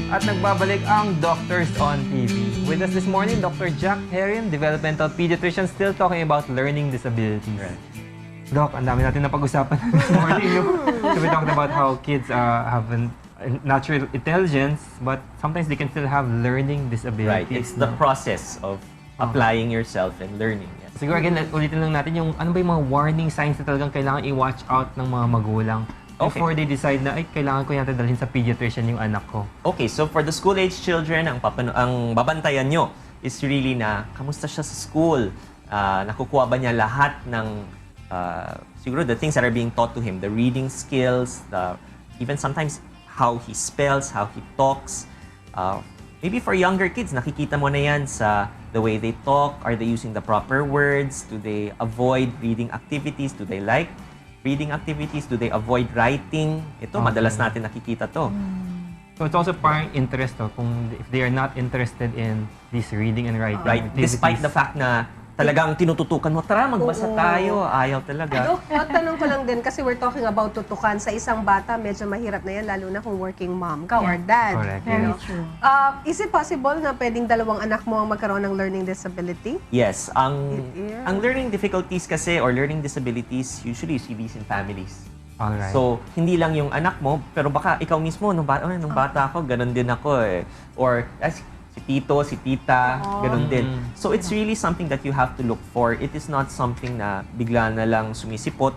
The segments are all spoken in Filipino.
At nagbabalik ang Doctors on TV. With us this morning, Dr. Jack Herrin, Developmental Pediatrician, still talking about learning disabilities. Right. Doc, ang dami natin napag-usapan this morning. No? So we talked about how kids have natural intelligence, but sometimes they can still have learning disabilities. Right. It's the process of applying yourself and learning. Yes. Siguro again, ulitin lang natin yung ano ba yung mga warning signs na talagang kailangan i-watch out ng mga magulang before they decide na, ay, kailangan ko yata dalhin sa pediatrician yung anak ko. Okay, so for the school-age children, ang babantayan nyo is really na, kamusta siya sa school? Nakukuha ba niya lahat ng, siguro the things that are being taught to him, the reading skills, even sometimes how he spells, how he talks. Maybe for younger kids, nakikita mo na yan sa the way they talk. Are they using the proper words? Do they avoid reading activities? Do they like reading activities? Do they avoid writing? Ito, madalas natin nakikita to. So it's also parang interest, kung if they are not interested in this reading and writing activities. Despite the fact na talagang tinututukan mo, tara, magbasa tayo. Ayaw talaga. Tanong ko lang din, kasi we're talking about tutukan. Sa isang bata, medyo mahirap na yan, lalo na kung working mom ka or dad. Correct. Very true. Is it possible na pwedeng dalawang anak mo ang magkaroon ng learning disability? Yes. Ang learning difficulties kasi or learning disabilities, usually you see these in families. Alright. So, hindi lang yung anak mo, pero baka ikaw mismo, nung bata ako, ganun din ako eh. Or, si tito, si tita, ganun din. So, it's really something that you have to look for. It is not something na bigla na lang sumisipot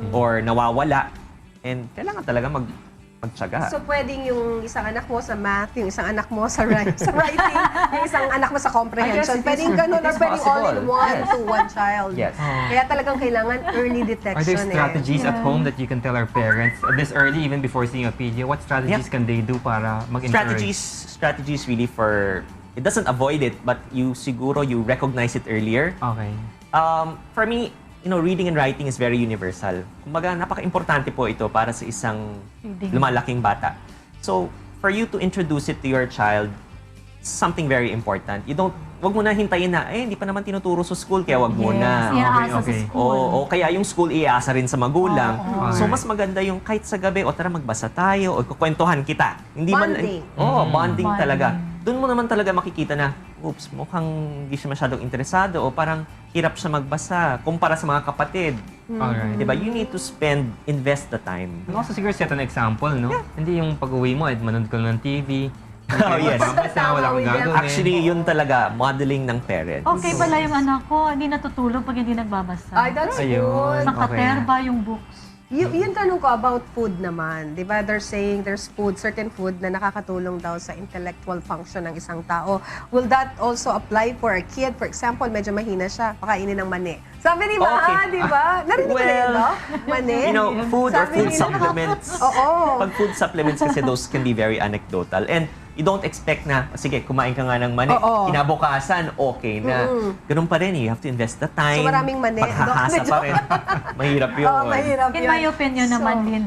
or nawawala. And kailangan talaga magtiyaga. So, pwedeng yung isang anak mo sa math, yung isang anak mo sa writing, yung isang anak mo sa comprehension. Pwedeng ganun, or pwedeng all in one to one child. Yes. Kaya talagang kailangan early Are detection. there strategies at home that you can tell our parents this early, even before seeing a pedia? What strategies can they do para mag-encourage? Strategies really for, it doesn't avoid it, but you recognize it earlier. Okay. For me, reading and writing is very universal. Kumbaga, napaka-importante po ito para sa isang lumalaking bata. So, for you to introduce it to your child, something very important. Wag mo na hintayin na, hindi pa naman tinuturo sa school, kaya wag mo na. Iaasa sa school. O kaya yung school iaasa rin sa magulang. So, mas maganda yung kahit sa gabi, tara magbasa tayo, o kukwentuhan kita. Hindi Bonding. Bonding talaga. Doon mo naman talaga makikita na, oops, mukhang hindi siya masyadong interesado o parang hirap siya magbasa kumpara sa mga kapatid. Alright. Diba? You need to invest the time. And also siguro set an example, no? Hindi yung pag-uwi mo, manood ka ng TV. Yes. Babasa, wala kang gagawin. Actually, yun talaga, modeling ng parents. Okay pala yung anak ko, hindi natutulog pag hindi nagbabasa. Ay, that's Ayun. good. Nakaterba yung books. Yung tanong ko about food naman, di ba? They're saying there's certain food na nakakatulong daw sa intellectual function ng isang tao. Will that also apply for a kid? For example, medyo mahina siya, pakainin ng mani. Sabi ni Maha, di ba? Narinig ko rin, no? Mani. Food or Sabi food nila- supplements. Oo. Pag food supplements kasi those can be very anecdotal. And you don't expect na, sige, kumain ka nga ng mani, kinabukasan, okay na. Ganun pa rin, you have to invest the time. So, maraming mani. Paghahasa pa rin. Mahirap yun. Mahirap In yun. my opinion naman din,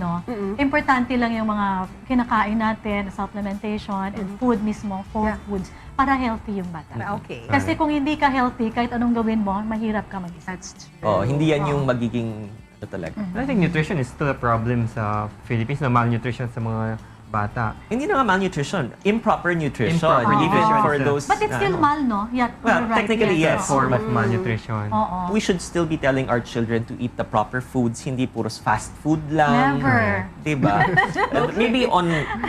importante lang yung mga kinakain natin, supplementation, and food mismo, whole foods, para healthy yung bata. Okay. Kasi kung hindi ka healthy, kahit anong gawin mo, mahirap ka mag-isa. That's true. Hindi yan yung magiging, talaga. I think nutrition is still a problem sa Philippines, na malnutrition sa mga bata. Hindi na nga malnutrition, improper nutrition. Improper Even nutrition. for those... But it's still mal, no? Yeah, Well, you're right. technically, yes. Form of malnutrition. Oo. We should still be telling our children to eat the proper foods, hindi puros fast food lang. Never. Diba? Maybe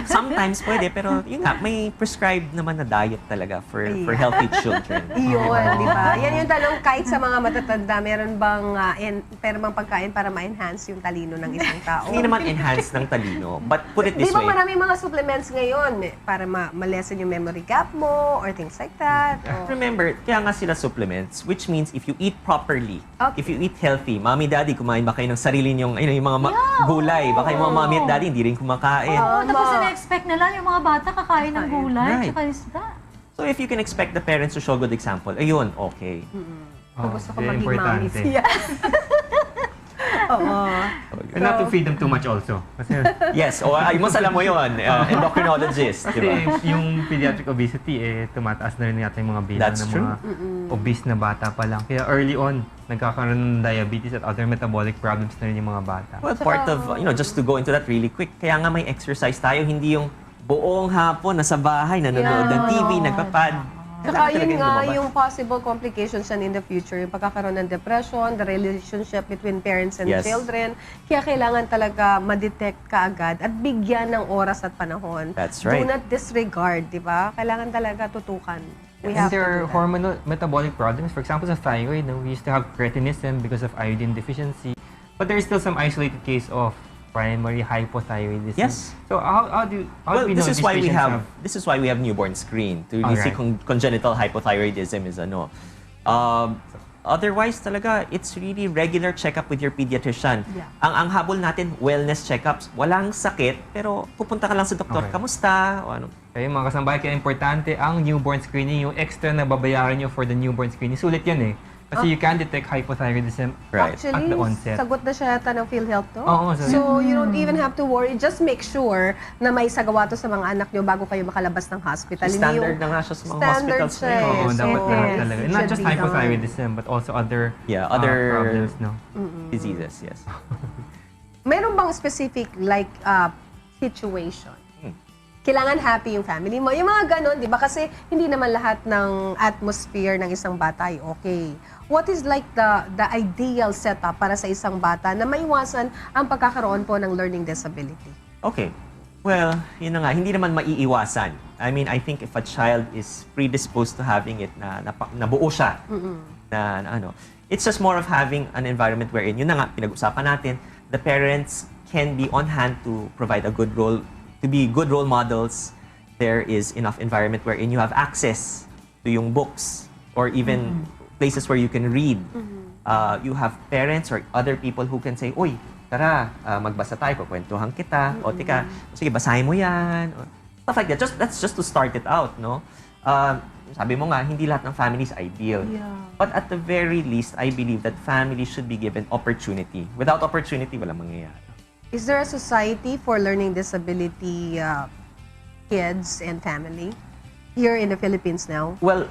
sometimes pwede, pero yun nga, may prescribed naman na diet talaga for healthy children. Iyon, di ba? Yan yung tanong, kahit sa mga matatanda, meron bang pagkain para ma-enhance yung talino ng isang tao? Hindi naman enhance ng talino, but put it this Di ba way. maraming mga supplements ngayon para ma-lessen yung memory gap mo or things like that? Remember, kaya nga sila supplements, which means if you eat properly, Okay. if you eat healthy, mommy, daddy, kumain ba kayo ng sarili niyong yung mga gulay? Baka yung mga mommy at daddy hindi rin kumakain. Tapos na-expect nila yung mga bata kakain ng gulay, Right. tsaka isda. So if you can expect the parents to show good example, ayun, okay. Gusto ko very maging mommy. importante. Yes. Oo. And not to feed them too much also. Kasi Yes, mas alam mo yun, endocrinologist, di ba? yung pediatric obesity, tumataas na rin yata yung mga bilang That's ng true. mga obese na bata pa lang. Kaya early on, nagkakaroon ng diabetes at other metabolic problems na rin yung mga bata. Well, part of, just to go into that really quick, kaya nga may exercise tayo, hindi yung buong hapon nasa bahay, nanonood ng TV, nagpapad. Saka Kailangan yun talagang nga, lumabas. yung possible complications yan in the future, yung pagkakaroon ng depression, the relationship between parents and Yes. children. Kaya kailangan talaga ma-detect kaagad at bigyan ng oras at panahon. That's right. Do not disregard, di ba? Kailangan talaga tutukan. We And have to there do are that. hormonal metabolic problems. For example, sa thyroid, no, we used to have cretinism because of iodine deficiency. But there is still some isolated case of primary hypothyroidism. Yes. So how do we know this is these why we patients have newborn screen to really see Alright. congenital hypothyroidism is ano. Otherwise talaga it's really regular checkup with your pediatrician. Yeah. Ang habol natin wellness checkups. Walang sakit pero pupunta ka lang sa doktor. Okay. Kamusta? O ano? Kaya mga kasambahay, kaya importante ang newborn screening, yung extra na babayaran nyo for the newborn screening. Sulit yan eh. Kasi you can detect hypothyroidism Right. Actually, at the onset. sagot na siya yata ng PhilHealth to. Oo, So, you don't even have to worry. Just make sure na may sagawa to sa mga anak nyo bago kayo makalabas ng hospital. Hindi Standard yung- na nga siya sa mga standard hospitals siya ngayon. eh. Oo, So, dapat lahat it talaga. And not should just be done. hypothyroidism, but also other Other problems, no? diseases, yes. Meron bang specific situation? Kailangan happy yung family mo. Yung mga ganon, di ba? Kasi hindi naman lahat ng atmosphere ng isang bata ay okay. What is like the ideal setup para sa isang bata na maiwasan ang pagkakaroon po ng learning disability? Okay. Well, yun na nga, hindi naman maiiwasan. I mean, I think if a child is predisposed to having it, nabuo siya, na ano, it's just more of having an environment wherein, yun na nga, pinag-usapan natin, the parents can be on hand to provide a good role, to be good role models. There is enough environment wherein you have access to yung books or even places where you can read. You have parents or other people who can say, uy, tara, magbasa tayo, kukwentuhan kita, o tika, sige, basahin mo yan, or stuff like that. That's just to start it out, no? Sabi mo nga, hindi lahat ng family is ideal. Yeah. But at the very least, I believe that families should be given opportunity. Without opportunity, walang mangyayari. Is there a society for learning disability kids and family here in the Philippines now? Well,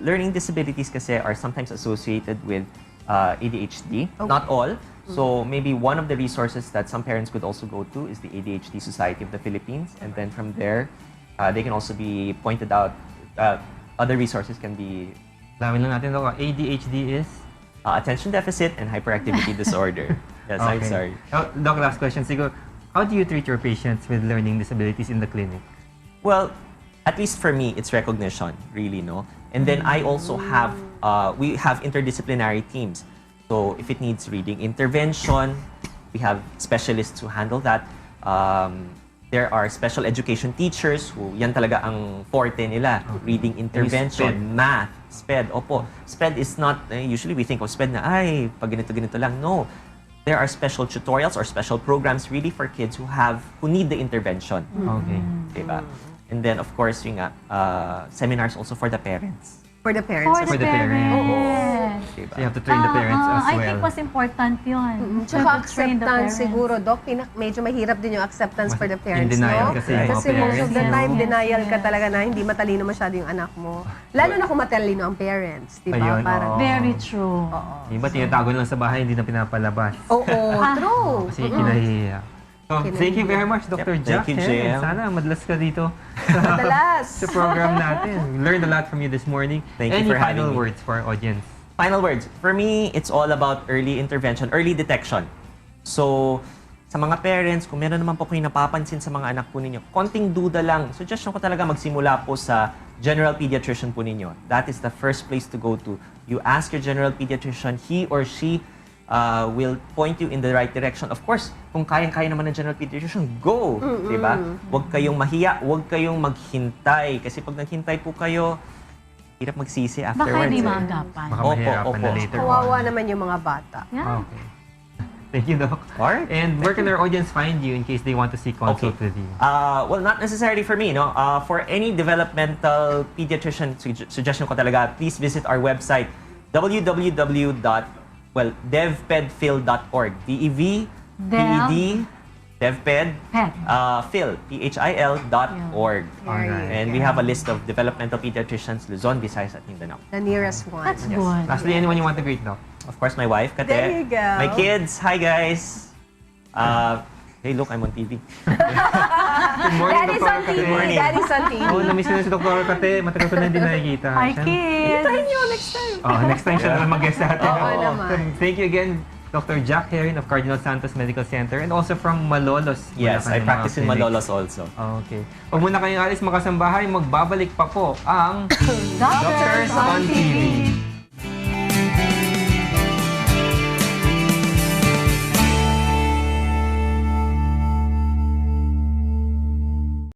learning disabilities kasi are sometimes associated with ADHD. Okay. Not all. So maybe one of the resources that some parents could also go to is the ADHD Society of the Philippines. And then from there, they can also be pointed out. Other resources can be Dami lang natin, Doc. ADHD is? attention deficit and hyperactivity disorder. Yes, I'm Okay. sorry. Oh, Doc, last question. Siguro, how do you treat your patients with learning disabilities in the clinic? Well, at least for me, it's recognition, really, no? And then I also have, we have interdisciplinary teams. So if it needs reading intervention, we have specialists who handle that. There are special education teachers who, yan talaga ang forte nila. Reading intervention, SPED. math, SPED. Opo, SPED is not, usually we think of SPED na, ay, pag ganito lang. No. There are special tutorials or special programs really for kids who need the intervention. Okay. Diba? And then, of course, yung seminars also for the parents. For the parents. For the parents. Diba? So you have to train the parents as I well. think mas important yun. Tsaka To train the acceptance parents. siguro, Doc. Medyo mahirap din yung acceptance for the parents, denial no? kasi yung mga Kasi most of the parents, time, no? denial ka Yes. talaga na hindi matalino masyado yung anak mo. Lalo na kung matalino ang parents, di ba? Ayun, Parang, oo. Very true. Iba tinatago lang sa bahay, hindi na pinapalabas. Oo, true. Kasi kinahihiya. So, thank you very much, Dr. Yep, Jack. thank you, Herrin. JM. Sana madalas ka dito Madalas. sa program natin. We learned a lot from you this morning. Thank you Any for having final me. words for our audience? Final words. For me, it's all about early intervention, early detection. So, sa mga parents, kung meron naman po kayo napapansin sa mga anak po ninyo, konting duda lang, suggestion ko talaga magsimula po sa general pediatrician po ninyo. That is the first place to go to. You ask your general pediatrician, he or she will point you in the right direction. Of course, kung kayang-kaya naman ng general pediatrician, go! Diba? Huwag kayong mahiya, huwag kayong maghintay. Kasi pag naghintay po kayo, hirap magsisi Baka afterwards. hindi eh. maagapan. Baka Opo, mahirapan na opo. later Kawawa on. naman yung mga bata. Yeah. Okay. Thank you, Doc. Alright. And where can our audience find you in case they want to see consult with you? Well, not necessarily for me, no? For any developmental pediatrician, suggestion ko talaga, please visit our website, devpedphil.org. D-E-V-P-E-D, devped, Ped. phil, P-H-I-L.org. Alright. And we have a list of developmental pediatricians, Luzon, Visayas, at Mindanao. The nearest one. That's good. Lastly, anyone you want to greet, Doc? Of course, my wife, Kate. There you go. My kids, hi guys. Hey, look, I'm on TV. Good morning, Daddy's Dr. on TV. Kate. morning. Daddy's on TV. Oo, na-miss ko na si Dr. Kate. Matagal ko na hindi nakikita. Hi, Siya- kids! next time. Next time siya naman mag-guest sa atin. Oo naman. Thank you again, Dr. Jack Herrin of Cardinal Santos Medical Center and also from Malolos. Yes, I Bulacan, mga practice in clinics. Malolos also. Okay. Huwag muna kayong alis, mga kasambahay. Magbabalik pa po ang Doctors Doctors on TV.